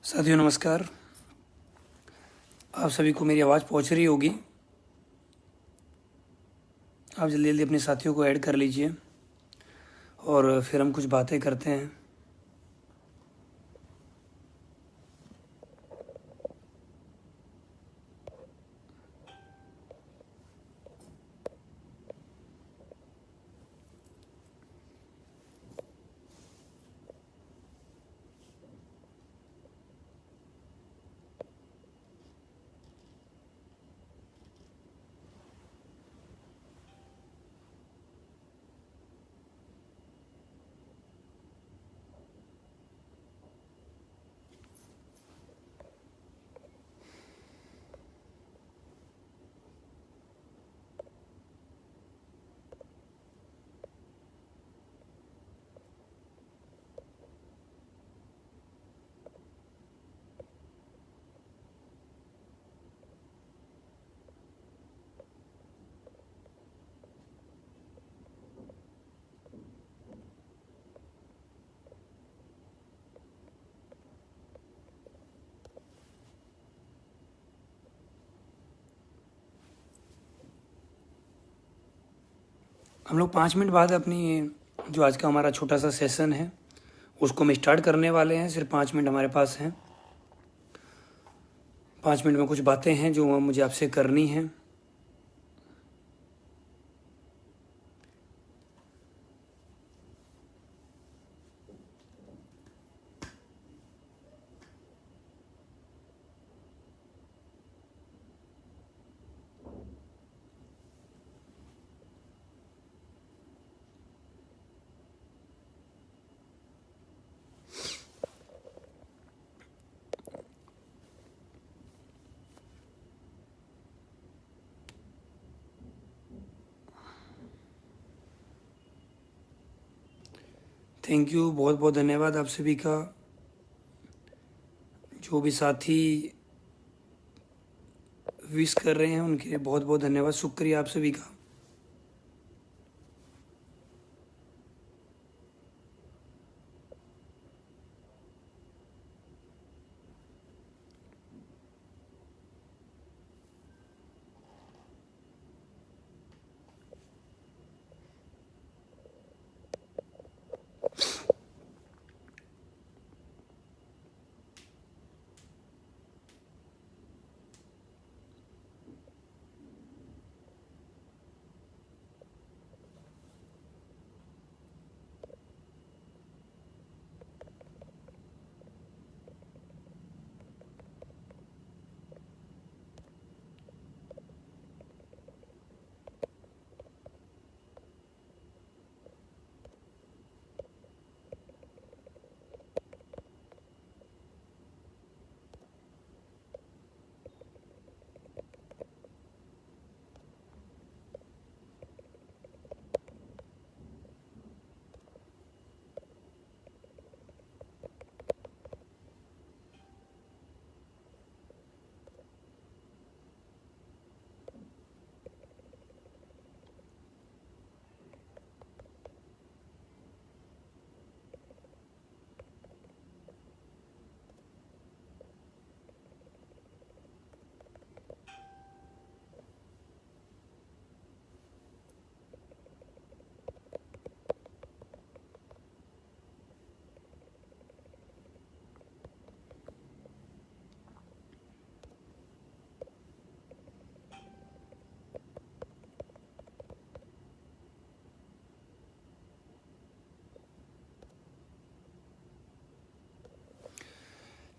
साथियों नमस्कार। आप सभी को मेरी आवाज़ पहुंच रही होगी। आप जल्दी जल्दी अपने साथियों को ऐड कर लीजिए और फिर हम कुछ बातें करते हैं। हम लोग 5 मिनट बाद अपनी जो आज का हमारा छोटा सा सेशन है उसको हम स्टार्ट करने वाले हैं। सिर्फ 5 मिनट हमारे पास हैं। 5 मिनट में कुछ बातें हैं जो मुझे आपसे करनी हैं। थैंक यू, बहुत बहुत धन्यवाद आप सभी का। जो भी साथी विश कर रहे हैं उनके लिए बहुत बहुत धन्यवाद, शुक्रिया आप सभी का।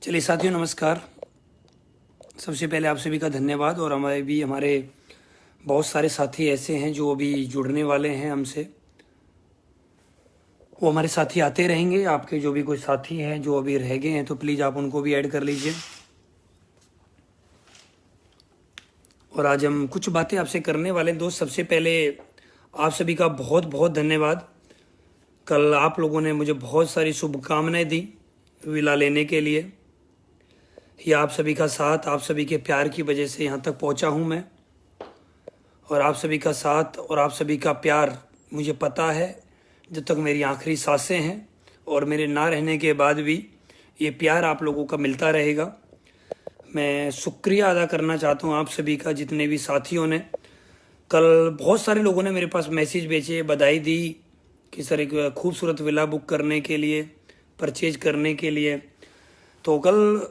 चलिए साथियों नमस्कार। सबसे पहले आप सभी का धन्यवाद। और हमारे बहुत सारे साथी ऐसे हैं जो अभी जुड़ने वाले हैं हमसे। वो हमारे साथी आते रहेंगे। आपके जो भी कोई साथी हैं जो अभी रह गए हैं तो प्लीज़ आप उनको भी ऐड कर लीजिए। और आज हम कुछ बातें आपसे करने वाले हैं। दोस्त, सबसे पहले आप सभी का बहुत बहुत धन्यवाद। कल आप लोगों ने मुझे बहुत सारी शुभकामनाएं दी विला लेने के लिए। ये आप सभी का साथ, आप सभी के प्यार की वजह से यहाँ तक पहुँचा हूँ मैं। और आप सभी का साथ और आप सभी का प्यार मुझे पता है जब तक मेरी आखिरी सांसें हैं और मेरे ना रहने के बाद भी ये प्यार आप लोगों का मिलता रहेगा। मैं शुक्रिया अदा करना चाहता हूँ आप सभी का, जितने भी साथियों ने। कल बहुत सारे लोगों ने मेरे पास मैसेज भेजे, बधाई दी कि सर एक खूबसूरत विला बुक करने के लिए, परचेज करने के लिए। तो कल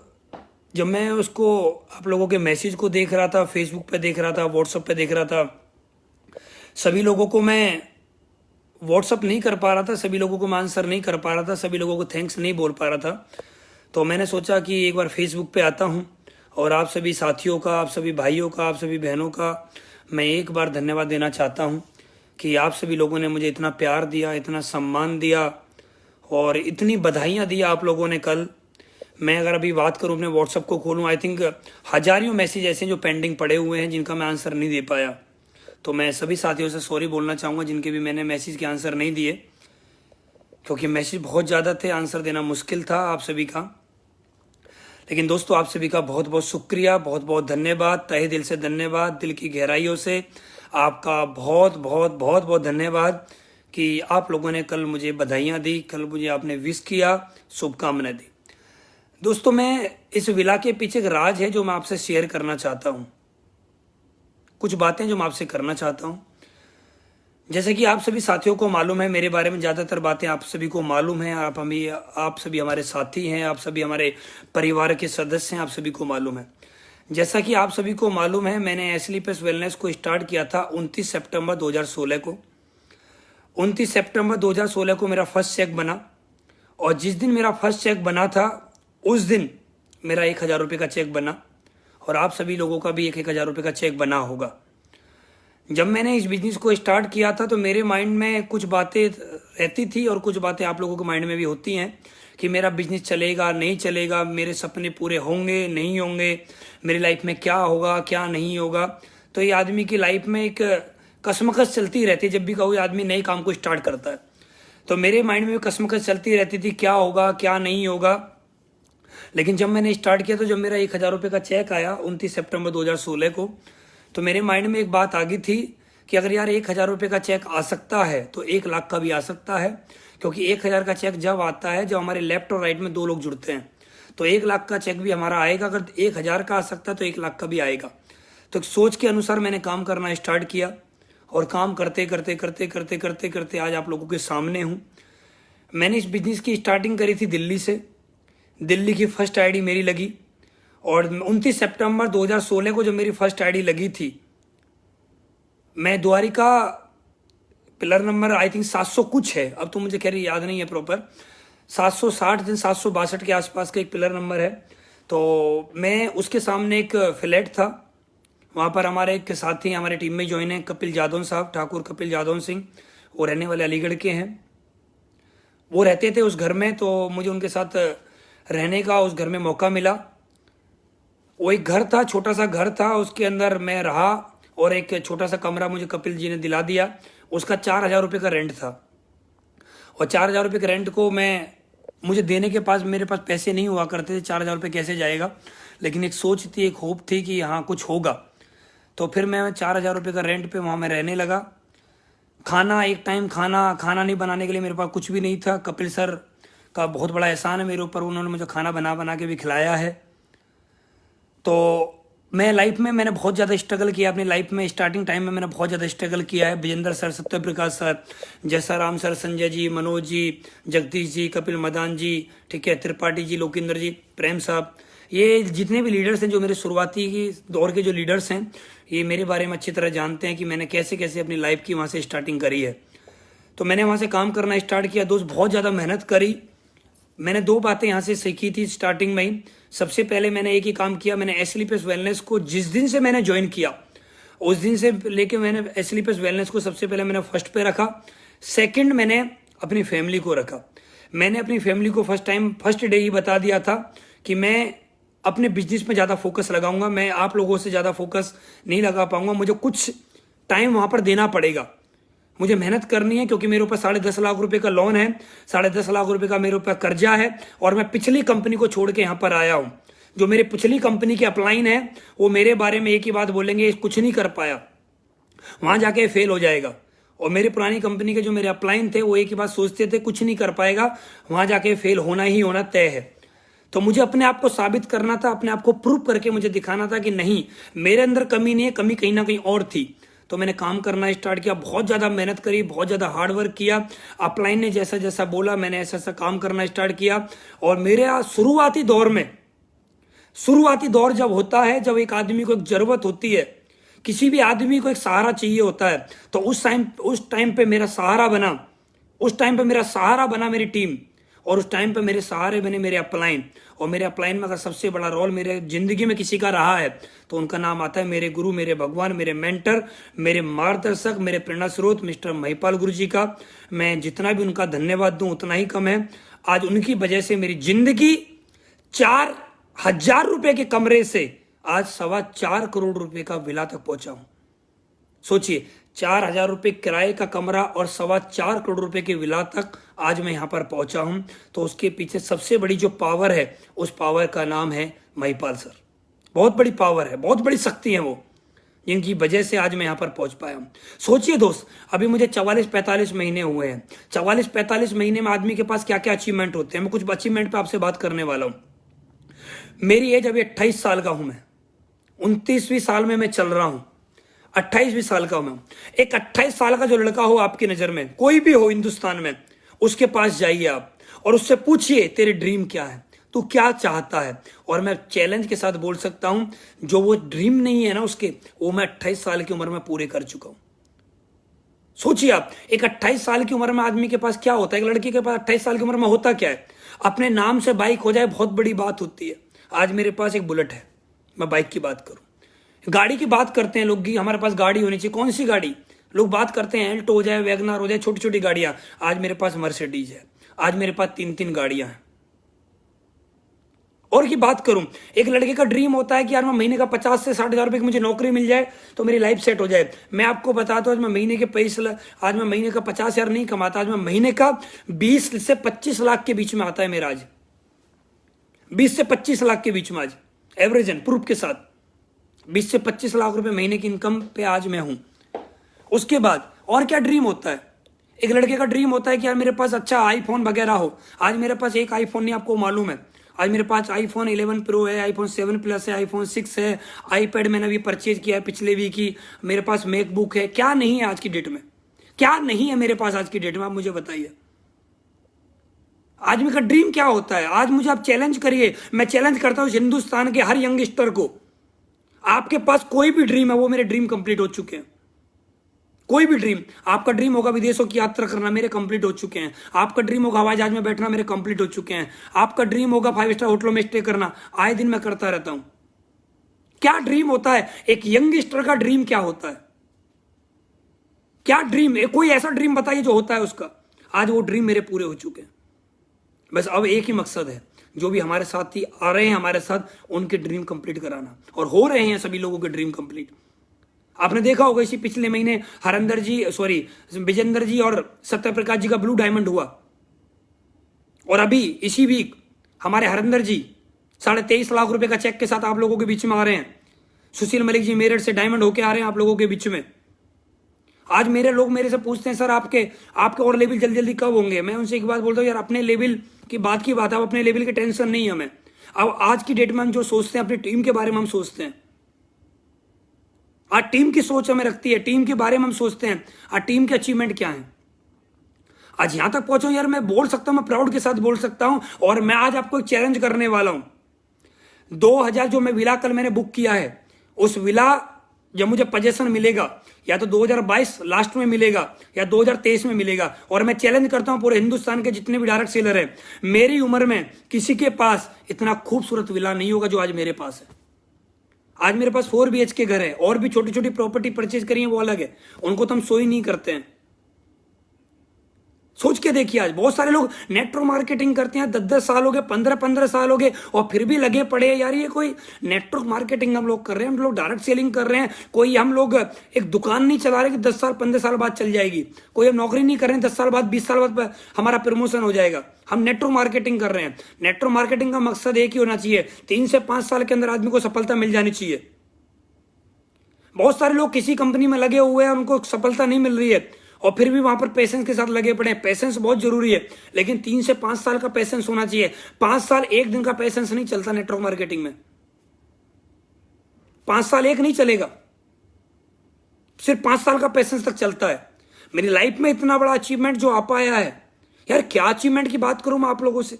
जब मैं उसको आप लोगों के मैसेज को देख रहा था, फेसबुक पे देख रहा था, व्हाट्सएप पे देख रहा था, सभी लोगों को मैं व्हाट्सअप नहीं कर पा रहा था, सभी लोगों को मैं आंसर नहीं कर पा रहा था, सभी लोगों को थैंक्स नहीं बोल पा रहा था। तो मैंने सोचा कि एक बार फेसबुक पे आता हूँ और आप सभी साथियों का, आप सभी भाइयों का, आप सभी बहनों का मैं एक बार धन्यवाद देना चाहता हूँ कि आप सभी लोगों ने मुझे इतना प्यार दिया, इतना सम्मान दिया और इतनी बधाइयाँ दी आप लोगों ने कल। मैं अगर अभी बात करूँ, अपने व्हाट्सअप को खोलूँ, आई थिंक हजारों मैसेज ऐसे जो पेंडिंग पड़े हुए हैं जिनका मैं आंसर नहीं दे पाया। तो मैं सभी साथियों से सॉरी बोलना चाहूँगा जिनके भी मैंने मैसेज के आंसर नहीं दिए, क्योंकि मैसेज बहुत ज़्यादा थे, आंसर देना मुश्किल था आप सभी का। लेकिन दोस्तों, आप सभी का बहुत बहुत शुक्रिया, बहुत बहुत धन्यवाद, तहे दिल से धन्यवाद, दिल की गहराइयों से आपका बहुत बहुत बहुत बहुत धन्यवाद कि आप लोगों ने कल मुझे बधाइयाँ दी, कल मुझे आपने विश किया, शुभकामनाएं दी। दोस्तों, मैं इस विला के पीछे एक राज है जो मैं आपसे शेयर करना चाहता हूँ, कुछ बातें जो मैं आपसे करना चाहता हूँ। जैसे कि आप सभी साथियों को मालूम है, मेरे बारे में ज़्यादातर बातें आप सभी को मालूम है, आप सभी हमारे साथी हैं, आप सभी हमारे परिवार के सदस्य हैं, आप सभी को मालूम है। जैसा कि आप सभी को मालूम है, मैंने एस्लीपेस वेलनेस को स्टार्ट किया था 29 सितंबर 2016 को। 29 सितंबर 2016 को मेरा फर्स्ट चेक बना और जिस दिन मेरा फर्स्ट चेक बना था उस दिन मेरा 1000 रुपये का चेक बना और आप सभी लोगों का भी 1000 रुपये का चेक बना होगा। जब मैंने इस बिजनेस को स्टार्ट किया था तो मेरे माइंड में कुछ बातें रहती थी और कुछ बातें आप लोगों के माइंड में भी होती हैं कि मेरा बिजनेस चलेगा नहीं चलेगा, मेरे सपने पूरे होंगे नहीं होंगे, मेरी लाइफ में क्या होगा क्या नहीं होगा। तो ये आदमी की लाइफ में एक कसमकस चलती रहती है जब भी कोई आदमी नए काम को स्टार्ट करता है। तो मेरे माइंड में कसमकस चलती रहती थी, क्या होगा क्या नहीं होगा। लेकिन जब मैंने स्टार्ट किया तो जब मेरा 1000 रुपये का चेक आया 29 सितंबर 2016 को, तो मेरे माइंड में एक बात आ गई थी कि अगर यार 1000 रुपये का चेक आ सकता है तो 1 लाख का भी आ सकता है, क्योंकि 1000 का चेक जब आता है जब हमारे लेफ्ट और राइट में 2 लोग जुड़ते हैं, तो 1 लाख का चेक भी हमारा आएगा। अगर 1000 का आ सकता है तो 1 लाख का भी आएगा। तो सोच के अनुसार मैंने काम करना स्टार्ट किया और काम करते करते करते करते करते करते आज आप लोगों के सामने हूँ। मैंने इस बिजनेस की स्टार्टिंग करी थी दिल्ली से, दिल्ली की फर्स्ट आईडी मेरी लगी और 29 सितंबर 2016 को जब मेरी फर्स्ट आईडी लगी थी, मैं Dwarka pillar number I think 700 कुछ है, अब तो मुझे खैर याद नहीं है प्रॉपर, 760 दिन 762 के आसपास का एक पिलर नंबर है। तो मैं उसके सामने एक फ्लैट था, वहाँ पर हमारे एक साथी हमारे टीम में ज्वाइन है कपिल जादौन साहब, ठाकुर कपिल जादौन सिंह, वो रहने वाले अलीगढ़ के हैं। वो रहते थे उस घर में, तो मुझे उनके साथ रहने का उस घर में मौका मिला। वो एक घर था, छोटा सा घर था, उसके अंदर मैं रहा और एक छोटा सा कमरा मुझे कपिल जी ने दिला दिया। उसका 4000 रुपये का रेंट था और 4000 रुपये के रेंट को मुझे देने के पास मेरे पास पैसे नहीं हुआ करते थे, 4000 रुपये कैसे जाएगा। लेकिन एक सोच थी, एक होप थी कि हाँ कुछ होगा। तो फिर मैं 4000 रुपये का रेंट पे वहाँ मैं रहने लगा। खाना एक टाइम खाना नहीं बनाने के लिए मेरे पास कुछ भी नहीं था। कपिल सर का बहुत बड़ा एहसान है मेरे ऊपर, उन्होंने मुझे खाना बना के भी खिलाया है। तो मैं लाइफ में मैंने बहुत ज़्यादा स्ट्रगल किया अपनी लाइफ में, स्टार्टिंग टाइम में मैंने बहुत ज़्यादा स्ट्रगल किया है। विजेंद्र सर, सत्य प्रकाश सर, जैसा राम सर, संजय जी, मनोज जी, जगदीश जी, कपिल मदान जी, ठीक है, त्रिपाठी जी, लोकेंद्र जी, प्रेम साहब, ये जितने भी लीडर्स हैं जो मेरे शुरुआती की दौर के जो लीडर्स हैं, ये मेरे बारे में अच्छी तरह जानते हैं कि मैंने कैसे कैसे अपनी लाइफ की वहाँ से स्टार्टिंग करी है। तो मैंने वहाँ से काम करना स्टार्ट किया दोस्त, बहुत ज़्यादा मेहनत करी। मैंने 2 बातें यहाँ से सीखी थी स्टार्टिंग में ही। सबसे पहले मैंने एक ही काम किया, मैंने एस्लीपेस वेलनेस को जिस दिन से मैंने ज्वाइन किया उस दिन से लेके मैंने एस्लीपेस वेलनेस को सबसे पहले मैंने फर्स्ट पे रखा। सेकंड, मैंने अपनी फैमिली को रखा। मैंने अपनी फैमिली को फर्स्ट डे ही बता दिया था कि मैं अपने बिजनेस में ज़्यादा फोकस लगाऊंगा, मैं आप लोगों से ज़्यादा फोकस नहीं लगा पाऊंगा, मुझे कुछ टाइम वहाँ पर देना पड़ेगा, मुझे मेहनत करनी है, क्योंकि मेरे ऊपर 10.5 लाख रुपए का लोन है, 10.5 लाख रुपए का मेरे ऊपर कर्जा है और मैं पिछली कंपनी को छोड़ के यहाँ पर आया हूँ। जो मेरे पिछली कंपनी के अपलाइन है वो मेरे बारे में एक ही बात बोलेंगे, कुछ नहीं कर पाया, वहां जाके फेल हो जाएगा। और मेरी पुरानी कंपनी के जो मेरे अपलाइन थे वो एक ही बात सोचते थे, कुछ नहीं कर पाएगा, वहां जाके फेल होना ही होना तय है। तो मुझे अपने आप को साबित करना था, अपने आप को प्रूव करके मुझे दिखाना था कि नहीं, मेरे अंदर कमी नहीं है, कमी कहीं ना कहीं और थी। तो मैंने काम करना स्टार्ट किया, बहुत ज़्यादा मेहनत करी, बहुत ज़्यादा हार्ड वर्क किया। अपलाइन ने जैसा जैसा बोला मैंने ऐसा ऐसा काम करना स्टार्ट किया। और मेरे शुरुआती दौर जब होता है, जब एक आदमी को एक ज़रूरत होती है, किसी भी आदमी को एक सहारा चाहिए होता है, तो उस टाइम पे मेरा सहारा बना मेरी टीम। और उस टाइम पे मेरे सहारे बने मेरे अपलाइन। और मेरे अपलाइन में अगर सबसे बड़ा रोल मेरे जिंदगी में किसी का रहा है तो उनका नाम आता है मेरे गुरु, मेरे भगवान, मेरे मेंटर, मेरे मार्गदर्शक, मेरे प्रेरणा स्रोत मिस्टर महिपाल गुरु जी का मैं जितना भी उनका धन्यवाद दूं उतना ही कम है। आज उनकी वजह से मेरी जिंदगी 4,000 रुपए के कमरे से आज 4.25 करोड़ रुपए का विला तक पहुंचा हूं। सोचिए, 4,000 रुपए किराए का कमरा और 4.25 करोड़ रुपए के विला तक आज मैं यहां पर पहुंचा हूं। तो उसके पीछे सबसे बड़ी जो पावर है, उस पावर का नाम है महिपाल सर। बहुत बड़ी पावर है, बहुत बड़ी शक्ति है वो, जिनकी वजह से आज मैं यहां पर पहुंच पाया हूं। सोचिए दोस्त, अभी मुझे 44-45 महीने हुए हैं। 44-45 महीने में आदमी के पास क्या क्या अचीवमेंट होते हैं, मैं कुछ अचीवमेंट पे आपसे बात करने वाला हूं। मेरी एज अभी 28 साल का हूं मैं, 29वीं साल में मैं चल रहा हूं, 28वीं साल का हूं मैं। एक 28 साल का जो लड़का हो आपकी नजर में, कोई भी हो हिंदुस्तान में, उसके पास जाइए आप और उससे पूछिए तेरे ड्रीम क्या है, तू क्या चाहता है। और मैं चैलेंज के साथ बोल सकता हूं, जो वो ड्रीम नहीं है ना उसके, वो मैं 28 साल की उम्र में पूरे कर चुका हूं। सोचिए आप, एक 28 साल की उम्र में आदमी के पास क्या होता है, एक लड़की के पास 28 साल की उम्र में होता क्या है, अपने नाम से बाइक हो जाए बहुत बड़ी बात होती है। आज मेरे पास एक बुलेट है, मैं बाइक की बात करूं, गाड़ी की बात करते हैं लोग, हमारे पास गाड़ी होनी चाहिए, कौन सी गाड़ी, लोग बात करते हैं एल्टो हो जाए, वैगनार हो जाए, छोटी छोटी गाड़ियां। आज मेरे पास मर्सिडीज है, आज मेरे पास 3-3 गाड़ियां हैं। और की बात करूं, एक लड़के का ड्रीम होता है कि यार मैं महीने का 50 से 60 हजार रुपए की मुझे नौकरी मिल जाए तो मेरी लाइफ सेट हो जाए। मैं आपको बताता हूं, आज मैं महीने के 50,000 नहीं कमाता, आज मैं महीने का 20 से 25 लाख के बीच में आता है मेरा। आज 20 से 25 लाख के बीच में आज एवरेज प्रूफ के साथ 20 से 25 लाख रुपए महीने की इनकम पे आज मैं हूं। उसके बाद और क्या ड्रीम होता है, एक लड़के का ड्रीम होता है कि यार मेरे पास अच्छा आईफोन वगैरह हो। आज मेरे पास एक आईफोन नहीं, आपको मालूम है, आज मेरे पास आईफोन 11 प्रो है, आईफोन 7 प्लस है, आईफोन 6 है, आईपैड मैंने अभी परचेज किया है पिछले वीक ही, मेरे पास मैकबुक है। क्या नहीं है आज की डेट में, क्या नहीं है मेरे पास आज की डेट में, आप मुझे बताइए। आदमी का ड्रीम क्या होता है, आज मुझे आप चैलेंज करिए। मैं चैलेंज करता हूं हिंदुस्तान के हर यंगस्टर को, आपके पास कोई भी ड्रीम है, वो मेरे ड्रीम कंप्लीट हो चुके हैं। कोई भी ड्रीम, आपका ड्रीम होगा विदेशों की यात्रा करना, मेरे कंप्लीट हो चुके हैं। आपका ड्रीम होगा हवाई जहाज में बैठना, मेरे कंप्लीट हो चुके हैं। आपका ड्रीम होगा 5 स्टार होटलों में स्टे करना, आए दिन मैं करता रहता हूं। क्या ड्रीम होता है, एक यंगस्टर का ड्रीम क्या होता है, क्या ड्रीम है, कोई ऐसा ड्रीम बताइए जो होता है उसका। आज वो ड्रीम मेरे पूरे हो चुके हैं। बस अब एक ही मकसद है, जो भी हमारे साथी आ रहे हैं हमारे साथ, उनके ड्रीम कंप्लीट कराना, और हो रहे हैं सभी लोगों के ड्रीम कंप्लीट। आपने देखा होगा इसी पिछले महीने विजेंद्र जी और सत्य प्रकाश जी का ब्लू डायमंड हुआ, और अभी इसी वीक हमारे हरिंदर जी 23.5 लाख रुपए का चेक के साथ आप लोगों के बीच में आ रहे हैं। सुशील मलिक जी मेरठ से डायमंड होके आ रहे हैं आप लोगों के बीच में। आज मेरे लोग मेरे से पूछते हैं सर आपके और लेवल जल्दी जल्दी कब होंगे। मैं उनसे एक बात बोलता हूँ, यार अपने लेवल की बात है, अपने लेवल की टेंशन नहीं है हमें। अब आज की डेट में हम जो सोचते हैं, अपनी टीम के बारे में हम सोचते हैं। आज टीम की सोच हमें रखती है, टीम के बारे में हम सोचते हैं, आज टीम के अचीवमेंट क्या है। आज यहां तक पहुंचा यार, मैं बोल सकता हूं, मैं प्राउड के साथ बोल सकता हूं, और मैं आज आपको एक चैलेंज करने वाला हूं। 2000 जो मैं विला कल मैंने बुक किया है, उस विला जब मुझे पोजीशन मिलेगा, या तो 2022 लास्ट में मिलेगा या 2023 में मिलेगा। और मैं चैलेंज करता हूं पूरे हिंदुस्तान के जितने भी डायरेक्ट सेलर हैं, मेरी उम्र में किसी के पास इतना खूबसूरत विला नहीं होगा जो आज मेरे पास है। आज मेरे पास 4 BHK घर है, और भी छोटी छोटी प्रॉपर्टी परचेज करी है, वो अलग है, उनको तो हम सो ही नहीं करते हैं। सोच के देखिए, आज बहुत सारे लोग नेटवर्क मार्केटिंग करते हैं, 10-10 साल हो गए, 15-15 साल हो गए, और फिर भी लगे पड़े हैं। यार ये कोई नेटवर्क मार्केटिंग हम लोग कर रहे हैं, हम लोग डायरेक्ट सेलिंग कर रहे हैं, कोई हम लोग एक दुकान नहीं चला रहे कि 10 साल 15 साल बाद चल जाएगी, कोई हम नौकरी नहीं कर रहे हैं 10 साल बाद 20 साल बाद हमारा प्रमोशन हो जाएगा। हम नेटवर्क मार्केटिंग कर रहे हैं। नेटवर्क मार्केटिंग का मकसद एक ही होना चाहिए, 3 से 5 साल के अंदर आदमी को सफलता मिल जानी चाहिए। बहुत सारे लोग किसी कंपनी में लगे हुए हैं, उनको सफलता नहीं मिल रही है, और फिर भी वहां पर पेशेंस के साथ लगे पड़े हैं। पेशेंस बहुत जरूरी है, लेकिन 3 से 5 साल का पेशेंस होना चाहिए। 5 साल एक दिन का पेशेंस नहीं चलता नेटवर्क मार्केटिंग में। 5 साल एक नहीं चलेगा, सिर्फ 5 साल का पेशेंस तक चलता है। मेरी लाइफ में इतना बड़ा अचीवमेंट जो आ पाया है यार, क्या अचीवमेंट की बात करूं मैं आप लोगों से।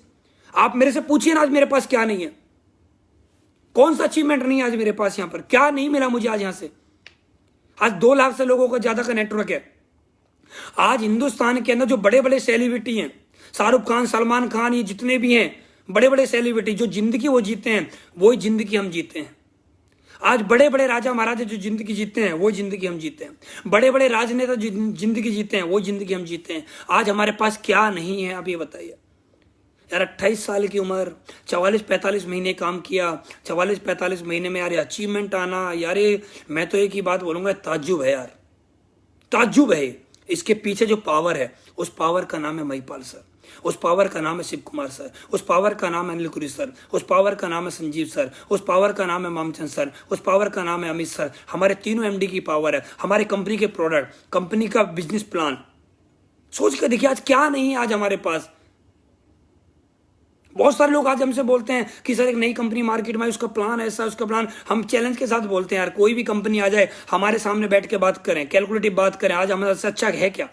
आप मेरे से पूछिए ना आज मेरे पास क्या नहीं है, कौन सा अचीवमेंट नहीं है आज मेरे पास। यहां पर क्या नहीं मिला मुझे आज यहां से। आज 2 लाख से लोगों का ज्यादा का नेटवर्क है। आज हिंदुस्तान के अंदर जो बड़े बड़े सेलिब्रिटी हैं, शाहरुख खान, सलमान खान, ये जितने भी हैं बड़े बड़े सेलिब्रिटी, जो जिंदगी वो जीते हैं वही जिंदगी हम जीते हैं। आज बड़े बड़े राजा महाराजा जो जिंदगी जीते हैं वो जिंदगी हम जीते हैं। बड़े बड़े राजनेता जो जिंदगी जीते हैं वो जिंदगी हम जीते हैं। आज हमारे पास क्या नहीं है आप ये बताइए यार। 28 साल की उम्र, 44-45 महीने काम किया, 44-45 महीने में यार अचीवमेंट आना, यार ये मैं तो एक ही बात बोलूंगा, ताज्जुब है यार, ताज्जुब है। इसके पीछे जो पावर है उस पावर का नाम है महिपाल सर, उस पावर का नाम है शिव कुमार सर, उस पावर का नाम है अनिल कुरी सर, उस पावर का नाम है संजीव सर, उस पावर का नाम है मामचंद सर, उस पावर का नाम है अमित सर। हमारे तीनों एमडी की पावर है, हमारी कंपनी के प्रोडक्ट, कंपनी का बिजनेस प्लान। सोच कर देखिए आज क्या नहीं है आज हमारे पास। बहुत सारे लोग आज हमसे बोलते हैं कि सर एक नई कंपनी मार्केट में, उसका प्लान ऐसा, उसका प्लान। हम चैलेंज के साथ बोलते हैं यार, कोई भी कंपनी आ जाए हमारे सामने बैठ के बात करें, कैलकुलेटिव बात करें, आज हमसे अच्छा है क्या,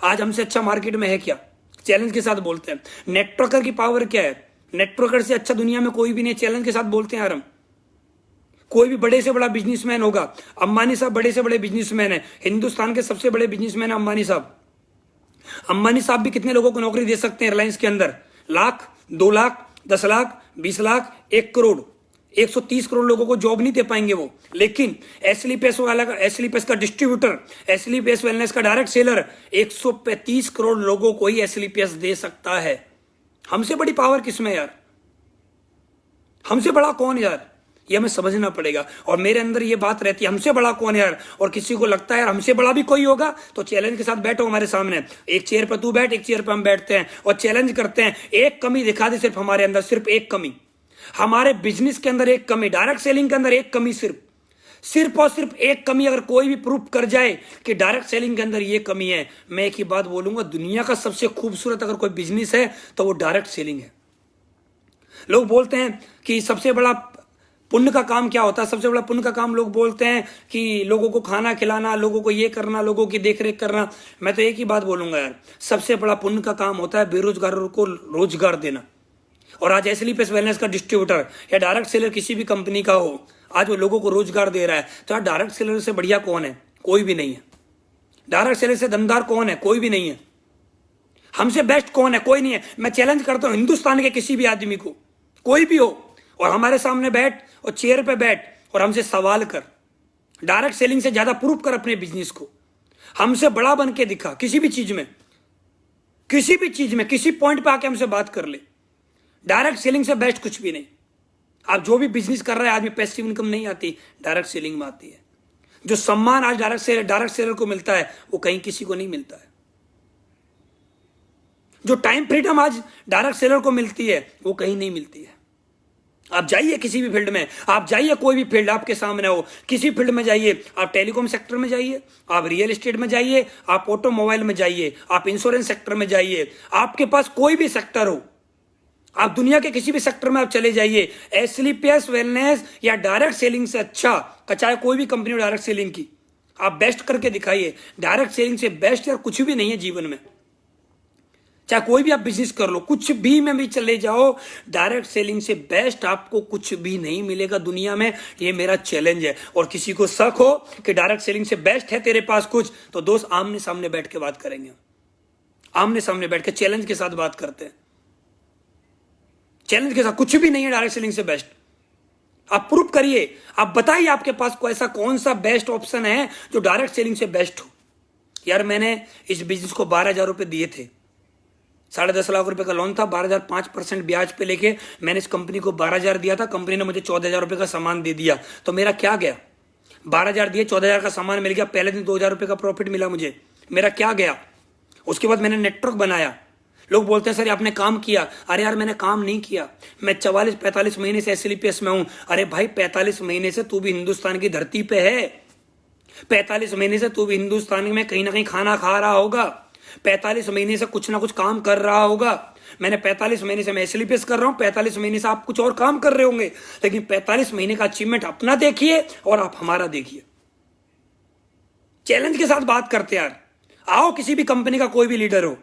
आज हमसे अच्छा मार्केट में है क्या, चैलेंज के साथ बोलते हैं। नेटवर्कर की पावर क्या है, नेटवर्कर से अच्छा दुनिया में कोई भी नहीं, चैलेंज के साथ बोलते हैं यार हम। कोई भी बड़े से बड़ा बिजनेसमैन होगा, अंबानी साहब बड़े से बड़े बिजनेसमैन है, हिंदुस्तान के सबसे बड़े बिजनेसमैन है अंबानी साहब। अंबानी साहब भी कितने लोगों को नौकरी दे सकते हैं रिलायंस के अंदर? लाख, 2 लाख, 10 लाख, 20 लाख, 1 करोड़, 130 करोड़ लोगों को जॉब नहीं दे पाएंगे वो। लेकिन एसलीपीएस वाला का, एसलीपीएस का डिस्ट्रीब्यूटर, एसलीपीएस वेलनेस का डायरेक्ट सेलर 135 करोड़ लोगों को ही एसलीपीएस दे सकता है। हमसे बड़ी पावर किसमें यार, हमसे बड़ा कौन यार, ये हमें समझना पड़ेगा। और मेरे अंदर ये बात रहती है, हमसे बड़ा कौन है यार। और किसी को लगता है यार हमसे बड़ा भी कोई होगा तो चैलेंज के साथ बैठो हमारे सामने, एक चेयर पर तू बैठ, एक चेयर पर हम बैठते हैं और चैलेंज करते हैं। एक कमी दिखा दे सिर्फ हमारे अंदर, सिर्फ एक कमी, हमारे बिजनेस के अंदर एक कमी, डायरेक्ट सेलिंग के अंदर एक कमी, सिर्फ और सिर्फ एक कमी अगर कोई भी प्रूफ कर जाए कि डायरेक्ट सेलिंग के अंदर ये कमी है, मैं एक ही बात बोलूंगा, दुनिया का सबसे खूबसूरत अगर कोई बिजनेस है तो वो डायरेक्ट सेलिंग है। लोग बोलते हैं कि सबसे बड़ा पुण्य का काम क्या होता है, सबसे बड़ा पुण्य का काम लोग बोलते हैं कि लोगों को खाना खिलाना, लोगों को ये करना, लोगों की देखरेख करना। मैं तो एक ही बात बोलूंगा यार, सबसे बड़ा पुण्य का काम होता है बेरोजगारों को रोजगार देना। और आज एसलीपीएस वेलनेस का डिस्ट्रीब्यूटर या डायरेक्ट सेलर किसी भी कंपनी का हो, आज वो लोगों को रोजगार दे रहा है, तो यार डायरेक्ट सेलर से बढ़िया कौन है? कोई भी नहीं है। डायरेक्ट सेलर से दमदार कौन है? कोई भी नहीं है। हमसे बेस्ट कौन है? कोई नहीं है। मैं चैलेंज करता हूं हिंदुस्तान के किसी भी आदमी को, कोई भी हो, और हमारे सामने बैठ और चेयर पे बैठ और हमसे सवाल कर, डायरेक्ट सेलिंग से ज्यादा प्रूफ कर अपने बिजनेस को, हमसे बड़ा बन के दिखा किसी भी चीज में, किसी भी चीज में, किसी पॉइंट पे आके हमसे बात कर ले। डायरेक्ट सेलिंग से बेस्ट कुछ भी नहीं। आप जो भी बिजनेस कर रहे हैं, आदमी पैसिव इनकम नहीं आती, डायरेक्ट सेलिंग में आती है। जो सम्मान आज डायरेक्ट सेलर को मिलता है वो कहीं किसी को नहीं मिलता है। जो टाइम फ्रीडम आज डायरेक्ट सेलर को मिलती है वो कहीं नहीं मिलती है। आप जाइए किसी भी फील्ड में, आप जाइए, कोई भी फील्ड आपके सामने हो, किसी फील्ड में जाइए, आप टेलीकॉम सेक्टर में जाइए, आप रियल एस्टेट में जाइए, आप ऑटोमोबाइल में जाइए, आप इंश्योरेंस सेक्टर में जाइए, आपके पास कोई भी सेक्टर हो, आप दुनिया के किसी भी सेक्टर में आप चले जाइए, एसलीपीएस वेलनेस या डायरेक्ट सेलिंग से अच्छा, चाहे कोई भी कंपनी हो डायरेक्ट सेलिंग की, आप बेस्ट करके दिखाइए। डायरेक्ट सेलिंग से बेस्ट यार कुछ भी नहीं है जीवन में। चाहे कोई भी आप बिजनेस कर लो, कुछ भी में भी चले जाओ, डायरेक्ट सेलिंग से बेस्ट आपको कुछ भी नहीं मिलेगा दुनिया में। ये मेरा चैलेंज है। और किसी को शक हो कि डायरेक्ट सेलिंग से बेस्ट है तेरे पास कुछ, तो दोस्त आमने सामने बैठ के बात करेंगे, आमने सामने बैठ के चैलेंज के साथ बात करते हैं। चैलेंज के साथ कुछ भी नहीं है डायरेक्ट सेलिंग से बेस्ट। आप प्रूफ करिए, आप बताइए आपके पास को ऐसा कौन सा बेस्ट ऑप्शन है जो डायरेक्ट सेलिंग से बेस्ट हो। यार मैंने इस बिजनेस को 12,000 रुपए दिए थे, 10.5 लाख रुपए का लोन था, 12,000 5% ब्याज पे लेके मैंने इस कंपनी को 12,000 दिया था। कंपनी ने मुझे 14,000 रुपए का सामान दे दिया, तो मेरा क्या गया? 12,000 दिए, 14,000 का सामान मिल गया, पहले दिन 2,000 रुपए का प्रॉफिट मिला मुझे, मेरा क्या गया? उसके बाद मैंने नेटवर्क बनाया। लोग बोलते हैं सर आपने काम किया। अरे यार मैंने काम नहीं किया, मैं 44-45 महीने से एसलीपीएस में हूं। अरे भाई 45 महीने से तू भी हिंदुस्तान की धरती पे है, 45 महीने से तू भी हिंदुस्तान में कहीं ना कहीं खाना खा रहा होगा, 45 महीने से कुछ ना कुछ काम कर रहा होगा। मैंने 45 महीने से मैं इसलिए पेश कर रहा हूं, 45 महीने से आप कुछ और काम कर रहे होंगे, लेकिन 45 महीने का अचीवमेंट अपना देखिए और आप हमारा देखिए। चैलेंज के साथ बात करते यार, आओ किसी भी कंपनी का कोई भी लीडर हो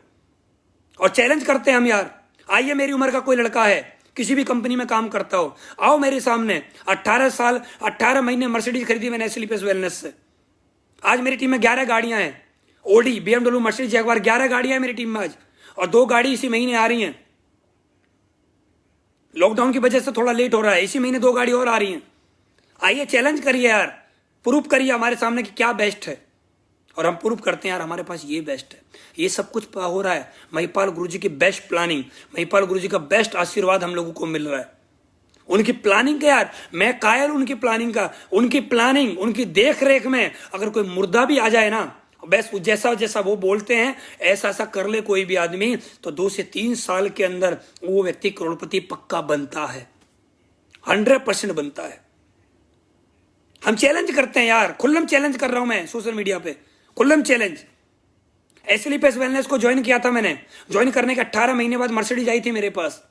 और चैलेंज करते हैं हम यार। आइए, मेरी उम्र का कोई लड़का है, किसी भी कंपनी में काम करता हो, आओ मेरे सामने। 18 साल 18 महीने मर्सिडीज खरीदी मैंने स्लीपर्स वेलनेस से। आज मेरी टीम में 11 गाड़ियां हैं, ओडी, BMW, मर्सिडीज, जैगवार, 11 गाड़ियां हैं मेरी टीम में आज, और 2 गाड़ी इसी महीने आ रही हैं। लॉकडाउन की वजह से थोड़ा लेट हो रहा है, इसी महीने 2 गाड़ी और आ रही हैं। आइए चैलेंज करिए यार, प्रूव करिए हमारे सामने कि क्या बेस्ट है, और हम प्रूव करते हैं यार हमारे पास ये बेस्ट है। ये सब कुछ हो रहा है महिपाल गुरुजी की बेस्ट प्लानिंग, महिपाल गुरुजी का बेस्ट आशीर्वाद हम लोगों को मिल रहा है। उनकी प्लानिंग का यार, मैं कायल उनकी प्लानिंग का, उनकी प्लानिंग, उनकी देख रेख में अगर कोई मुर्दा भी आ जाए ना, बस जैसा जैसा वो बोलते हैं ऐसा ऐसा कर ले कोई भी आदमी, तो 2 से 3 साल के अंदर वो व्यक्ति करोड़पति पक्का बनता है, 100% बनता है। हम चैलेंज करते हैं यार, खुल्लम चैलेंज कर रहा हूं मैं सोशल मीडिया पे, खुल्लम चैलेंज। स्लीपर्स वेलनेस को ज्वाइन किया था मैंने, ज्वाइन करने के 18 महीने बाद मर्सिडीज आई थी मेरे पास,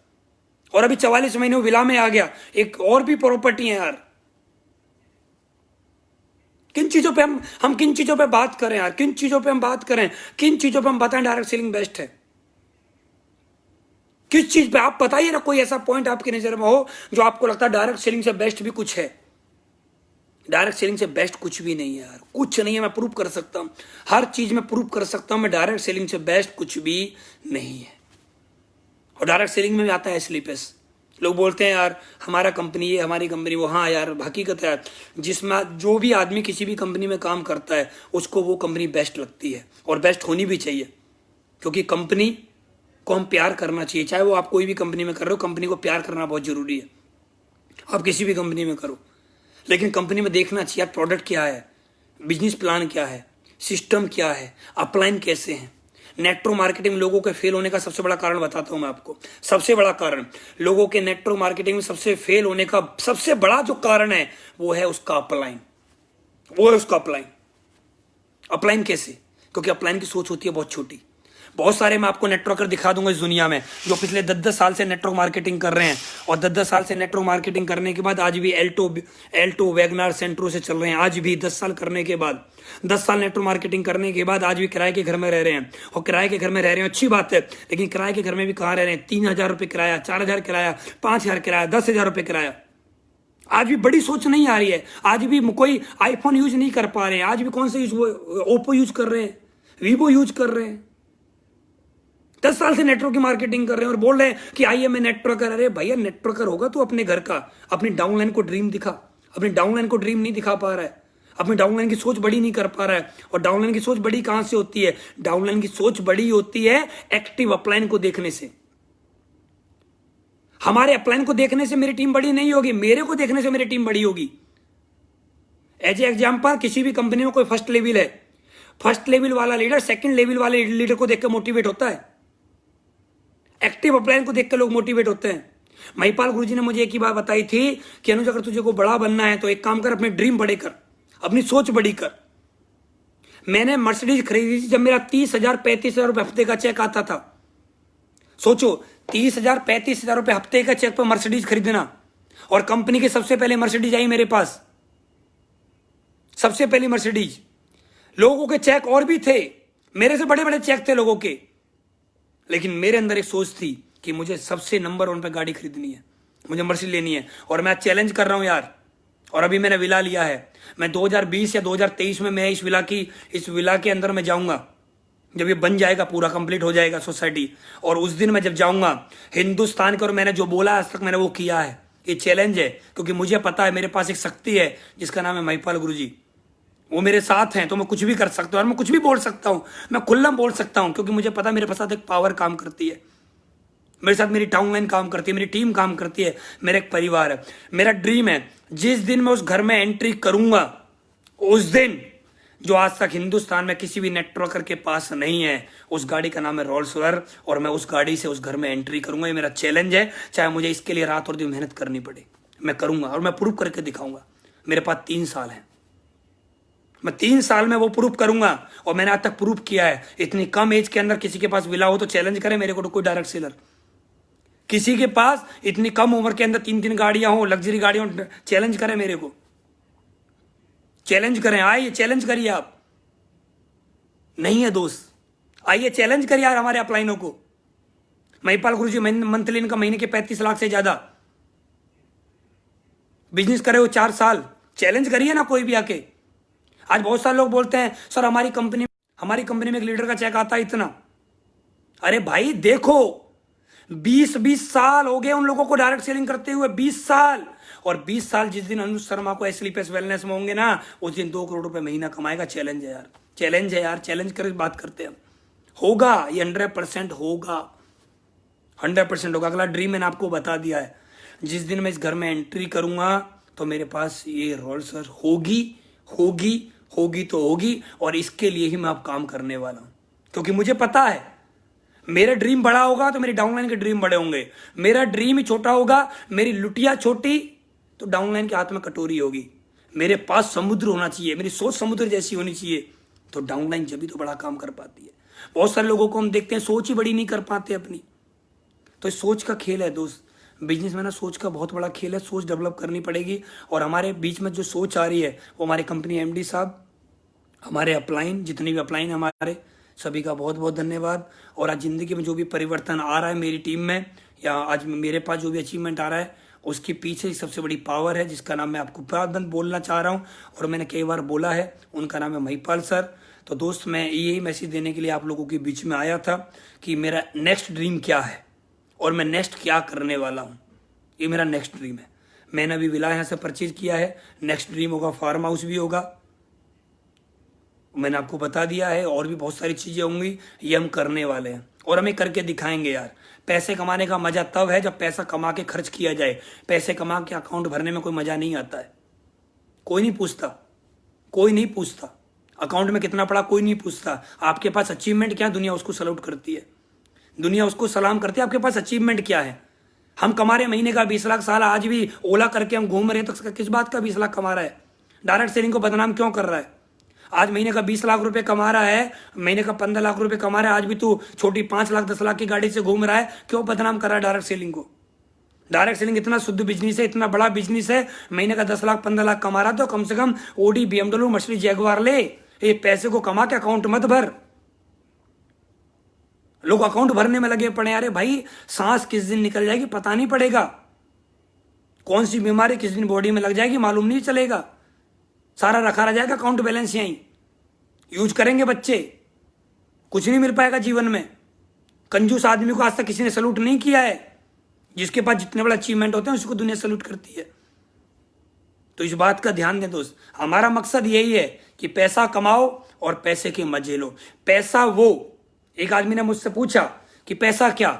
और अभी 44 महीने विला में आ गया। एक और भी प्रॉपर्टी है यार। किन चीजों पे हम किन चीजों पे बात करें यार, किन चीजों पे हम बात करें, किन चीजों पे हम बताएं डायरेक्ट सेलिंग बेस्ट है? किस चीज पे आप बताइए ना, कोई ऐसा पॉइंट आपकी नजर में हो जो आपको लगता है डायरेक्ट सेलिंग से बेस्ट भी कुछ है। डायरेक्ट सेलिंग से बेस्ट कुछ भी नहीं है यार, कुछ नहीं है। मैं प्रूव कर सकता हूं, हर चीज में प्रूव कर सकता हूं मैं, डायरेक्ट सेलिंग से बेस्ट कुछ भी नहीं है। और डायरेक्ट सेलिंग में भी आता है स्लीपर्स। लोग बोलते हैं यार हमारा कंपनी ये, हमारी कंपनी वो। हाँ यार, हकीकत है यार, जिसमें जो भी आदमी किसी भी कंपनी में काम करता है उसको वो कंपनी बेस्ट लगती है, और बेस्ट होनी भी चाहिए, क्योंकि कंपनी को हम प्यार करना चाहिए। चाहे वो आप कोई भी कंपनी में कर रहे हो, कंपनी को प्यार करना बहुत जरूरी है। आप किसी भी कंपनी में करो, लेकिन कंपनी में देखना चाहिए यार प्रोडक्ट क्या है, बिजनेस प्लान क्या है, सिस्टम क्या है, अपलाइन कैसे हैं। नेटवर्क मार्केटिंग लोगों के फेल होने का सबसे बड़ा कारण बताता हूं मैं आपको। सबसे बड़ा कारण लोगों के नेटवर्क मार्केटिंग में सबसे फेल होने का सबसे बड़ा जो कारण है वो है उसका अपलाइन, वो है उसका अपलाइन। अपलाइन कैसे? क्योंकि अपलाइन की सोच होती है बहुत छोटी। बहुत सारे मैं आपको नेटवर्कर दिखा दूंगा इस दुनिया में जो पिछले 10-10 साल से नेटवर्क मार्केटिंग कर रहे हैं, और 10-10 साल से नेटवर्क मार्केटिंग करने के बाद आज भी एल्टो वैगनार सेंट्रो से चल रहे हैं। आज भी 10 साल करने के बाद, 10 साल नेटवर्क मार्केटिंग करने के बाद आज भी किराए के घर में रह रहे हैं। और किराए के घर में रह रहे हैं अच्छी बात है, लेकिन किराए के घर में भी कहाँ रह रहे हैं? 3,000 रुपये किराया, 4,000 किराया, 5,000 किराया, 10,000 रुपये किराया। आज भी बड़ी सोच नहीं आ रही है। आज भी कोई आईफोन यूज नहीं कर पा रहे हैं। आज भी कौन से यूज, ओप्पो यूज कर रहे हैं, वीवो यूज कर रहे हैं। 10 साल से नेटवर्क की मार्केटिंग कर रहे हैं और बोल रहे हैं कि आइए मैं नेटवर्कर। अरे भैया, नेटवर्कर होगा तो अपने घर का, अपनी डाउनलाइन को ड्रीम दिखा। अपनी डाउनलाइन को ड्रीम नहीं दिखा पा रहा है, अपनी डाउनलाइन की सोच बड़ी नहीं कर पा रहा है। और डाउनलाइन की सोच बड़ी कहां से होती है? डाउनलाइन की सोच बड़ी होती है एक्टिव अपलाइन को देखने से। हमारे अपलाइन को देखने से मेरी टीम बड़ी नहीं होगी, मेरे को देखने से मेरी टीम बड़ी होगी। एज ए एग्जाम्पल, किसी भी कंपनी में कोई फर्स्ट लेवल है, फर्स्ट लेवल वाला लीडर सेकंड लेवल वाले लीडर को देख के मोटिवेट होता है। एक्टिव अपलाइन को देख के लोग मोटिवेट होते हैं। महिपाल गुरुजी ने मुझे एक ही बात बताई थी कि अनुज, अगर तुझे को बड़ा बनना है तो एक काम कर, अपने ड्रीम बड़े कर, अपनी सोच बड़ी कर। मैंने मर्सिडीज खरीदी थी जब मेरा 30,000 35,000 रुपए हफ्ते का चेक आता था। सोचो, 30,000 35,000 रुपए हफ्ते का चेक पर मर्सिडीज खरीदना। और कंपनी की सबसे पहले मर्सिडीज आई मेरे पास, सबसे पहली मर्सिडीज। लोगों के चेक और भी थे, मेरे से बड़े बड़े चेक थे लोगों के, लेकिन मेरे अंदर एक सोच थी कि मुझे सबसे नंबर 1 पे गाड़ी खरीदनी है, मुझे मर्सिडीज लेनी है। और मैं चैलेंज कर रहा हूं यार, और अभी मैंने विला लिया है। मैं 2020 या 2023 में मैं इस विला के अंदर मैं जाऊंगा, जब ये बन जाएगा, पूरा कंप्लीट हो जाएगा सोसाइटी। और उस दिन मैं जब जाऊंगा हिंदुस्तान के, और मैंने जो बोला आज तक मैंने वो किया है। ये चैलेंज है, क्योंकि मुझे पता है मेरे पास एक शक्ति है जिसका नाम है महिपाल गुरुजी। वो मेरे साथ हैं तो मैं कुछ भी कर सकता हूँ, और मैं कुछ भी बोल सकता हूँ, मैं खुल्लम बोल सकता हूँ, क्योंकि मुझे पता है मेरे साथ एक पावर काम करती है, मेरे साथ मेरी डाउनलाइन काम करती है, मेरी टीम काम करती है, मेरा एक परिवार है। मेरा ड्रीम है जिस दिन मैं उस घर में एंट्री करूंगा, उस दिन जो आज तक हिंदुस्तान में किसी भी नेटवर्कर के पास नहीं है, उस गाड़ी का नाम है रोल्स रॉयस, और मैं उस गाड़ी से उस घर में एंट्री करूंगा। ये मेरा चैलेंज है, चाहे मुझे इसके लिए रात और दिन मेहनत करनी पड़े, मैं करूंगा और मैं प्रूव करके दिखाऊंगा। मेरे पास 3 साल है, मैं 3 साल में वो प्रूव करूंगा, और मैंने आज तक प्रूव किया है। इतनी कम एज के अंदर किसी के पास विला हो तो चैलेंज करे मेरे को, तो कोई डायरेक्ट सेलर किसी के पास इतनी कम उम्र के अंदर 3-3 गाड़ियां हो, लग्जरी गाड़ियां हो, चैलेंज करें मेरे को, चैलेंज करें। आइए चैलेंज करिए आप, नहीं है दोस्त, आइए चैलेंज करिए यार हमारे अपलाइनों को। महिपाल गुरुजी मंथली इनका महीने के 35 लाख से ज्यादा, बिजनेस करे हो 4 साल, चैलेंज करिए ना कोई भी आके। आज बहुत सारे लोग बोलते हैं सर हमारी कंपनी में एक लीडर का चेक आता है इतना। अरे भाई देखो, 20 साल हो गए उन लोगों को डायरेक्ट सेलिंग करते हुए, 20 साल। और 20 साल जिस दिन अनुज शर्मा को एसलीपीएस वेलनेस में होंगे ना, उस दिन 2 करोड़ रुपए महीना कमाएगा। चैलेंज है यार, चैलेंज है यार, चैलेंज कर बात करते हैं। होगा ये 100% होगा, 100% होगा। अगला ड्रीम मैंने आपको बता दिया है, जिस दिन मैं इस घर में एंट्री करूंगा तो मेरे पास ये रोल्स होगी होगी होगी तो होगी, और इसके लिए ही मैं अब काम करने वाला हूं। क्योंकि मुझे पता है मेरा ड्रीम बड़ा होगा तो मेरी डाउनलाइन के ड्रीम बड़े होंगे। मेरा ड्रीम ही छोटा होगा, मेरी लुटिया छोटी, तो डाउनलाइन के हाथ में कटोरी होगी। मेरे पास समुद्र होना चाहिए, मेरी सोच समुद्र जैसी होनी चाहिए, तो डाउनलाइन जब भी तो बड़ा काम कर पाती है। बहुत सारे लोगों को हम देखते हैं सोच ही बड़ी नहीं कर पाते अपनी। तो सोच का खेल है दोस्त, बिजनेस में ना सोच का बहुत बड़ा खेल है। सोच डेवलप करनी पड़ेगी, और हमारे बीच में जो सोच आ रही है वो हमारे कंपनी एमडी साहब, हमारे अपलाइन, जितने भी अपलाइन हमारे सभी का बहुत बहुत धन्यवाद। और आज जिंदगी में जो भी परिवर्तन आ रहा है मेरी टीम में, या आज मेरे पास जो भी अचीवमेंट आ रहा है, उसके पीछे सबसे बड़ी पावर है जिसका नाम मैं आपको प्रारंभ बोलना चाह रहा हूँ, और मैंने कई बार बोला है। उनका नाम है महिपाल सर। तो दोस्त मैं यही मैसेज देने के लिए आप लोगों के बीच में आया था कि मेरा नेक्स्ट ड्रीम क्या है और मैं नेक्स्ट क्या करने वाला हूँ। ये मेरा नेक्स्ट ड्रीम है। मैंने अभी विला यहाँ से परचेज किया है, नेक्स्ट ड्रीम होगा फार्म हाउस भी होगा, मैंने आपको बता दिया है। और भी बहुत सारी चीजें होंगी, ये हम करने वाले हैं और हमें करके दिखाएंगे यार। पैसे कमाने का मजा तब है जब पैसा कमा के खर्च किया जाए। पैसे कमा के अकाउंट भरने में कोई मजा नहीं आता है। कोई नहीं पूछता, कोई नहीं पूछता अकाउंट में कितना पड़ा, कोई नहीं पूछता। आपके पास अचीवमेंट क्या, दुनिया उसको सल्यूट करती है, दुनिया उसको सलाम करती है। आपके पास अचीवमेंट क्या है? हम कमा रहे महीने का 20 लाख, साल आज भी ओला करके हम घूम रहे हैं, तो किस बात का 20 लाख कमा रहा है? डायरेक्ट सेलिंग को बदनाम क्यों कर रहा है? आज महीने का 20 लाख रुपए कमा रहा है, महीने का 15 लाख रुपए कमा रहा है, आज भी तू छोटी 5 लाख 10 लाख की गाड़ी से घूम रहा है, क्यों बदनाम कर रहा है डायरेक्ट सेलिंग को? डायरेक्ट सेलिंग इतना शुद्ध बिजनेस है, इतना बड़ा बिजनेस है। महीने का 10 लाख 15 लाख कमा रहा, तो कम से कम ओडी BMW मर्सिडीज जैगुआर ले। ये पैसे को कमा के अकाउंट मत भर। लोग अकाउंट भरने में लगे पड़े। अरे भाई, सांस किस दिन निकल जाएगी पता नहीं पड़ेगा, कौन सी बीमारी किस दिन बॉडी में लग जाएगी मालूम नहीं चलेगा। सारा रखा रह जाएगा अकाउंट बैलेंस, यहीं यूज करेंगे बच्चे, कुछ नहीं मिल पाएगा जीवन में। कंजूस आदमी को आज तक किसी ने सल्यूट नहीं किया है। जिसके पास जितने बड़े अचीवमेंट होते हैं उसको दुनिया सल्यूट करती है। तो इस बात का ध्यान दें दोस्त, हमारा मकसद यही है कि पैसा कमाओ और पैसे के मजे लो। पैसा वो, एक आदमी ने मुझसे पूछा कि पैसा क्या,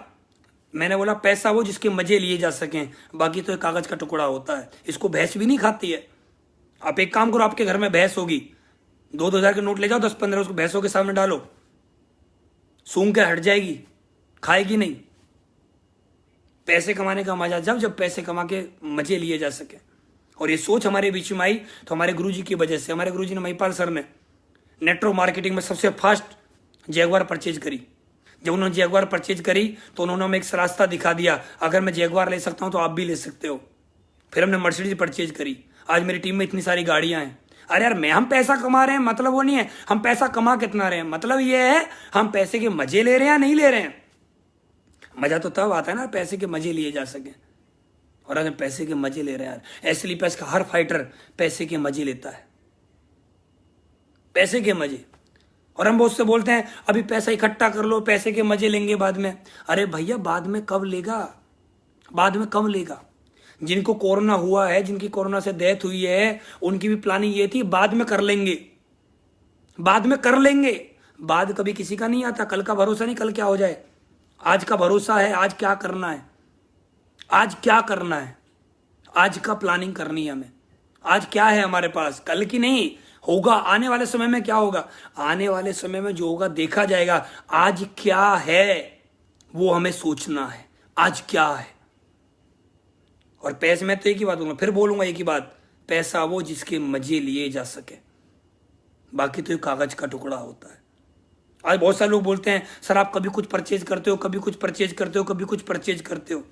मैंने बोला पैसा वो जिसके मजे लिए जा सकें, बाकी तो एक कागज का टुकड़ा होता है, इसको भैंस भी नहीं खाती है। आप एक काम करो, आपके घर में भैंस होगी, 2-2 हजार के नोट ले जाओ, 10-15 उसको भैंसों के सामने डालो, सूंघ के हट जाएगी, खाएगी नहीं। पैसे कमाने का मजा जब पैसे कमा के मजे लिए जा सके। और ये सोच हमारे बीच में आई तो हमारे गुरुजी की वजह से। हमारे गुरुजी ने, महिपाल सर ने, नेटवर्क मार्केटिंग में सबसे फास्ट जैगुआर परचेज करी। जब उन्होंने जैगुआर परचेज करी तो उन्होंने हमें एक रास्ता दिखा दिया, अगर मैं जैगुआर ले सकता हूं तो आप भी ले सकते हो। फिर हमने मर्सिडीज परचेज करी। आज मेरी टीम में इतनी सारी गाड़ियां हैं। अरे यार, हम पैसा कमा रहे हैं मतलब वो नहीं है हम पैसा कमा कितना रहे हैं, मतलब ये है हम पैसे के मजे ले रहे हैं या नहीं ले रहे हैं। मजा तो तब आता है ना पैसे के मजे लिए जा सके, और अगर पैसे के मजे ले रहे हैं यार, एसलीपीएस का हर फाइटर पैसे के मजे लेता है, पैसे के मजे। और हम बहुत से बोलते हैं अभी पैसा इकट्ठा कर लो, पैसे के मजे लेंगे बाद में। अरे भैया, बाद में कब लेगा, बाद में कब लेगा? जिनको कोरोना हुआ है, जिनकी कोरोना से डेथ हुई है, उनकी भी प्लानिंग ये थी बाद में कर लेंगे, बाद में कर लेंगे। बाद कभी किसी का नहीं आता, कल का भरोसा नहीं कल क्या हो जाए। आज का भरोसा है, आज क्या करना है, आज क्या करना है, आज का प्लानिंग करनी है हमें। आज क्या है हमारे पास, कल की नहीं, होगा आने वाले समय में क्या होगा, आने वाले समय में जो होगा देखा जाएगा। आज क्या है वो हमें सोचना है, आज क्या है। और पैसे, मैं तो एक ही बात बोलूंगा, फिर बोलूंगा एक ही बात, पैसा वो जिसके मजे लिए जा सके। बाकी तो ये कागज का टुकड़ा होता है। आज बहुत सारे लोग बोलते हैं सर आप कभी कुछ परचेज करते हो, कभी कुछ परचेज करते हो, कभी कुछ परचेज करते हो।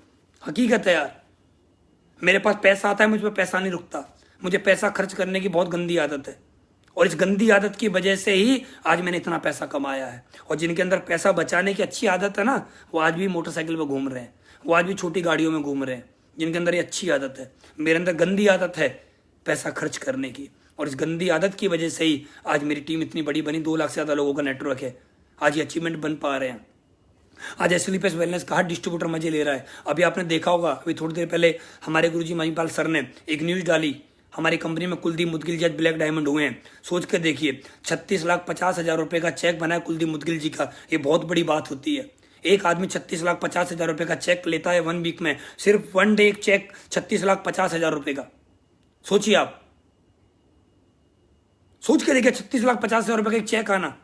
हकीकत है यार, मेरे पास पैसा आता है, मुझ पर पैसा नहीं रुकता। मुझे पैसा खर्च करने की बहुत गंदी आदत है, और इस गंदी आदत की वजह से ही आज मैंने इतना पैसा कमाया है। और जिनके अंदर पैसा बचाने की अच्छी आदत है ना, वो आज भी मोटरसाइकिल पर घूम रहे हैं, वो आज भी छोटी गाड़ियों में घूम रहे हैं, जिनके अंदर ये अच्छी आदत है। मेरे अंदर गंदी आदत है पैसा खर्च करने की, और इस गंदी आदत की वजह से ही आज मेरी टीम इतनी बड़ी बनी, 2 लाख से ज़्यादा लोगों का नेटवर्क है, आज ये अचीवमेंट बन पा रहे हैं। आज एसलीपीएस वेलनेस का हर डिस्ट्रीब्यूटर मजे ले रहा है। अभी आपने देखा होगा, अभी थोड़ी देर पहले हमारे गुरुजी महिपाल सर ने एक न्यूज़ डाली, हमारी कंपनी में कुलदीप मुदगिल जी आज ब्लैक डायमंड हुए हैं। सोच के देखिए, 36,50,000 रुपये का चेक बना है कुलदीप मुदगिल जी का। ये बहुत बड़ी बात होती है। एक आदमी 36,50,000 रुपये का चेक लेता है 1 वीक में, सिर्फ 1 डे एक चेक 36,50,000 रुपये का। सोचिए आप, सोच के देखिए 36,50,000 रुपये का एक चेक आना,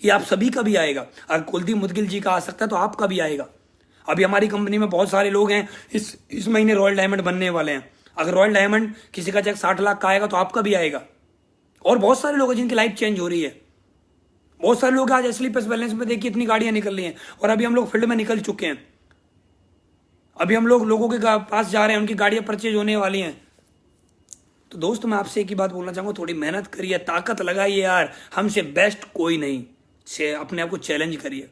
ये आप सभी का भी आएगा। अगर कुलदीप मुदगिल जी का आ सकता है तो आपका भी आएगा। अभी हमारी कंपनी में बहुत सारे लोग हैं इस महीने रॉयल डायमंड बनने वाले हैं। अगर रॉयल डायमंड किसी का चेक 60 लाख का आएगा तो आपका भी आएगा। और बहुत सारे लोग हैं जिनकी लाइफ चेंज हो रही है। बहुत सारे लोग आज एसलीपीएस बैलेंस में देखिए इतनी गाड़ियां निकल रही हैं, और अभी हम लोग फील्ड में निकल चुके हैं। अभी हम लोग लोगों के पास जा रहे हैं, उनकी गाड़ियां परचेज होने वाली हैं। तो दोस्त मैं आपसे एक ही बात बोलना चाहूंगा, थोड़ी मेहनत करिए, ताकत लगाइए यार, हमसे बेस्ट कोई नहीं। से अपने आप को चैलेंज करिए।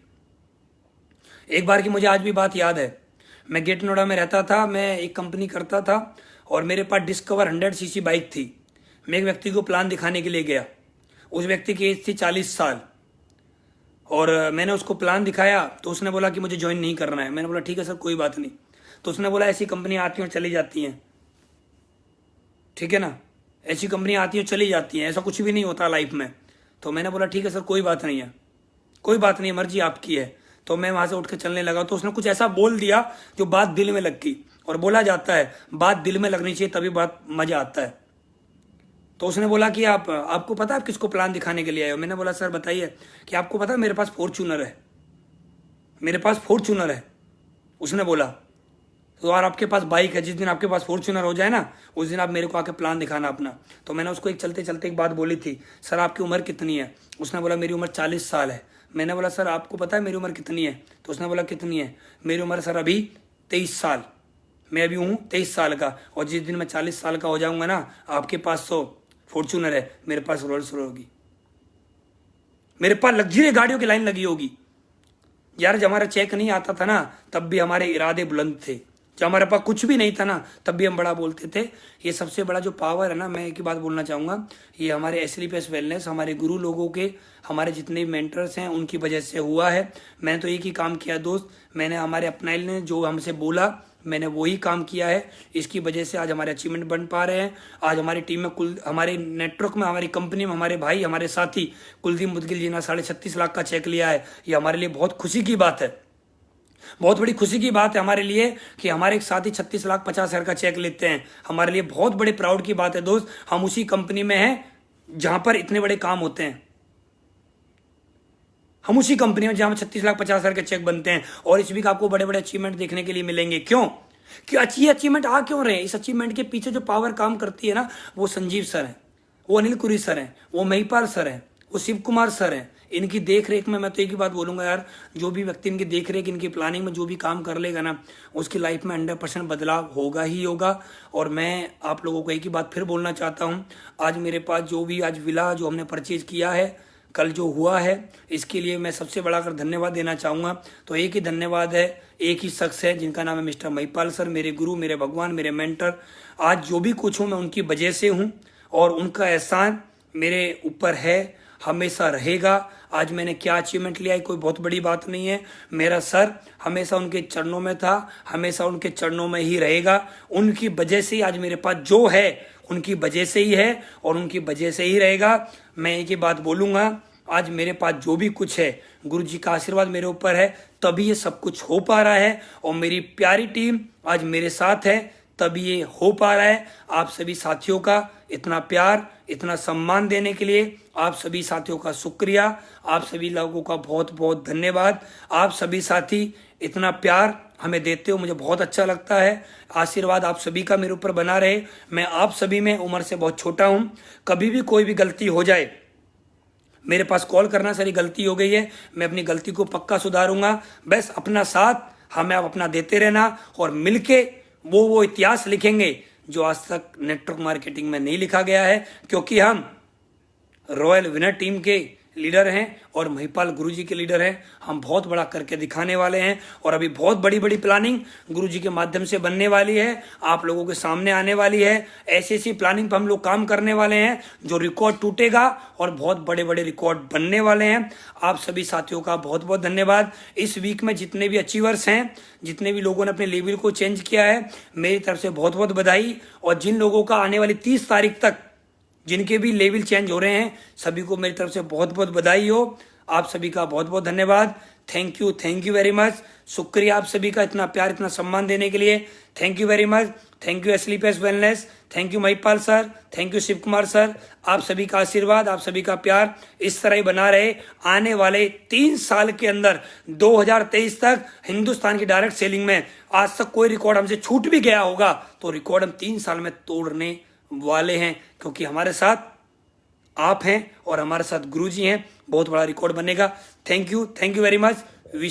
एक बार की मुझे आज भी बात याद है, मैं गेट नोएडा में रहता था, मैं एक कंपनी करता था, और मेरे पास डिस्कवर 100 सीसी बाइक थी। मैं एक व्यक्ति को प्लान दिखाने के लिए गया। उस व्यक्ति की एज थी 40 साल, और मैंने उसको प्लान दिखाया तो उसने बोला कि मुझे ज्वाइन नहीं करना है। मैंने बोला ठीक है सर कोई बात नहीं। तो उसने बोला ऐसी कंपनियां आती हैं और चली जाती हैं, ठीक है ना, ऐसी कंपनियां आती हैं और चली जाती हैं, ऐसा कुछ भी नहीं होता लाइफ में। तो मैंने बोला ठीक है सर कोई बात नहीं है, कोई बात नहीं, मर्जी आपकी है। तो मैं वहां से उठ के चलने लगा, तो उसने कुछ ऐसा बोल दिया जो बात दिल में लग गई। और बोला जाता है बात दिल में लगनी चाहिए तभी बात मजा आता है। तो उसने बोला कि आपको पता है आप किसको प्लान दिखाने के लिए आए हो। मैंने बोला सर बताइए। कि आपको पता है मेरे पास फॉर्च्यूनर है, मेरे पास फॉर्च्यूनर है। उसने बोला तो यार आपके पास बाइक है, जिस दिन आपके पास फॉर्च्यूनर हो जाए ना, उस दिन आप मेरे को आके प्लान दिखाना अपना। तो मैंने उसको एक चलते चलते एक बात बोली थी, सर आपकी उम्र कितनी है। उसने बोला मेरी उम्र 40 साल है। मैंने बोला सर आपको पता है मेरी उम्र कितनी है। तो उसने बोला कितनी है। मेरी उम्र सर अभी 23 साल, मैं अभी हूँ 23 साल का, और जिस दिन मैं 40 साल का हो जाऊंगा ना, आपके पास तो फॉर्च्यूनर है, मेरे पास रोल्स रॉयस होगी, मेरे पास लग्जरी गाड़ियों की लाइन लगी होगी। यार जब हमारा चेक नहीं आता था ना, तब भी हमारे इरादे बुलंद थे। जब हमारे पास कुछ भी नहीं था ना, तब भी हम बड़ा बोलते थे। ये सबसे बड़ा जो पावर है ना, मैं एक ही बात बोलना चाहूँगा, ये हमारे एसलीपीएस वेलनेस, हमारे गुरु लोगों के, हमारे जितने भी मेंटर्स हैं उनकी वजह से हुआ है। मैंने तो एक ही काम किया दोस्त, मैंने हमारे अपनाइल ने जो हमसे बोला मैंने वही काम किया है। इसकी वजह से आज हमारे अचीवमेंट बन पा रहे हैं। आज हमारी टीम में हमारे नेटवर्क में, हमारी कंपनी में हमारे भाई, हमारे साथी कुलदीप मुदगिल जी ने 36.5 लाख का चेक लिया है। ये हमारे लिए बहुत खुशी की बात है, बहुत बड़ी खुशी की बात है हमारे लिए कि हमारे एक साथी 36,50,000 का चेक लेते हैं। हमारे लिए बहुत बड़े प्राउड की बात है दोस्त। हम उसी कंपनी में हैं जहां पर इतने बड़े काम होते हैं। हम उसी कंपनी में जहां 36,50,000 के चेक बनते हैं। और इस वीक आपको बड़े बड़े अचीवमेंट देखने के लिए मिलेंगे। क्यों अच्छी अचीवमेंट आ क्यों रहे हैं? इस अचीवमेंट के पीछे जो पावर काम करती है ना, वो संजीव सर है, वो अनिल कुरी सर है, वो महिपाल सर है, वो शिव कुमार सर है। इनकी देख रेख में मैं तो एक ही बात बोलूंगा यार, जो भी व्यक्ति इनकी देख रेख, इनकी प्लानिंग में जो भी काम कर लेगा ना, उसकी लाइफ में 100% बदलाव होगा ही होगा। और मैं आप लोगों को एक ही बात फिर बोलना चाहता हूँ, आज मेरे पास जो भी आज विला जो हमने परचेज किया है, कल जो हुआ है, इसके लिए मैं सबसे बड़ा अगर धन्यवाद देना चाहूँगा तो एक ही धन्यवाद है, एक ही शख्स है जिनका नाम है मिस्टर महिपाल सर, मेरे गुरु, मेरे भगवान, मेरे मेंटर। आज जो भी कुछ हूँ मैं उनकी वजह से हूँ, और उनका एहसान मेरे ऊपर है, हमेशा रहेगा। आज मैंने क्या अचीवमेंट लिया है कोई बहुत बड़ी बात नहीं है। मेरा सर हमेशा उनके चरणों में था, हमेशा उनके चरणों में ही रहेगा। उनकी वजह से ही आज मेरे पास जो है, उनकी वजह से ही है और उनकी वजह से ही रहेगा। मैं एक ही बात बोलूँगा, आज मेरे पास जो भी कुछ है, गुरु जी का आशीर्वाद मेरे ऊपर है, तभी ये सब कुछ हो पा रहा है। और मेरी प्यारी टीम आज मेरे साथ है, तभी ये हो पा रहा है। आप सभी साथियों का इतना प्यार, इतना सम्मान देने के लिए आप सभी साथियों का शुक्रिया। आप सभी लोगों का बहुत बहुत धन्यवाद। आप सभी साथी इतना प्यार हमें देते हो, मुझे बहुत अच्छा लगता है। आशीर्वाद आप सभी का मेरे ऊपर बना रहे। मैं आप सभी में उम्र से बहुत छोटा हूँ, कभी भी कोई भी गलती हो जाए मेरे पास कॉल करना सारी गलती हो गई है, मैं अपनी गलती को पक्का सुधारूंगा। बस अपना साथ हमें आप अपना देते रहना और मिलके वो इतिहास लिखेंगे जो आज तक नेटवर्क मार्केटिंग में नहीं लिखा गया है, क्योंकि हम रॉयल विनर टीम के लीडर हैं और महिपाल गुरुजी के लीडर हैं। हम बहुत बड़ा करके दिखाने वाले हैं और अभी बहुत बड़ी बड़ी प्लानिंग गुरुजी के माध्यम से बनने वाली है, आप लोगों के सामने आने वाली है। ऐसी ऐसी प्लानिंग पर हम लोग काम करने वाले हैं जो रिकॉर्ड टूटेगा और बहुत बड़े बड़े रिकॉर्ड बनने वाले हैं। आप सभी साथियों का बहुत बहुत धन्यवाद। इस वीक में जितने भी अचीवर्स हैं, जितने भी लोगों ने अपने लेवल को चेंज किया है, मेरी तरफ से बहुत बहुत बधाई। और जिन लोगों का आने वाली 30 तारीख तक जिनके भी लेवल चेंज हो रहे हैं, सभी को मेरी तरफ से बहुत बहुत बधाई हो। आप सभी का बहुत बहुत धन्यवाद। Thank you very much. शुक्रिया आप सभी का इतना प्यार, इतना सम्मान देने के लिए। Thank you very much. Thank you sleepless wellness, thank you Mahipal sir, thank you Shiv Kumar sir. आप सभी का आशीर्वाद, आप सभी का प्यार इस तरह ही बना रहे। आने वाले 3 साल के अंदर 2023 तक हिंदुस्तान की डायरेक्ट सेलिंग में आज तक कोई रिकॉर्ड हमसे छूट भी गया होगा तो रिकॉर्ड हम 3 साल में तोड़ने वाले हैं, क्योंकि हमारे साथ आप हैं और हमारे साथ गुरुजी हैं। बहुत बड़ा रिकॉर्ड बनेगा। Thank you very much.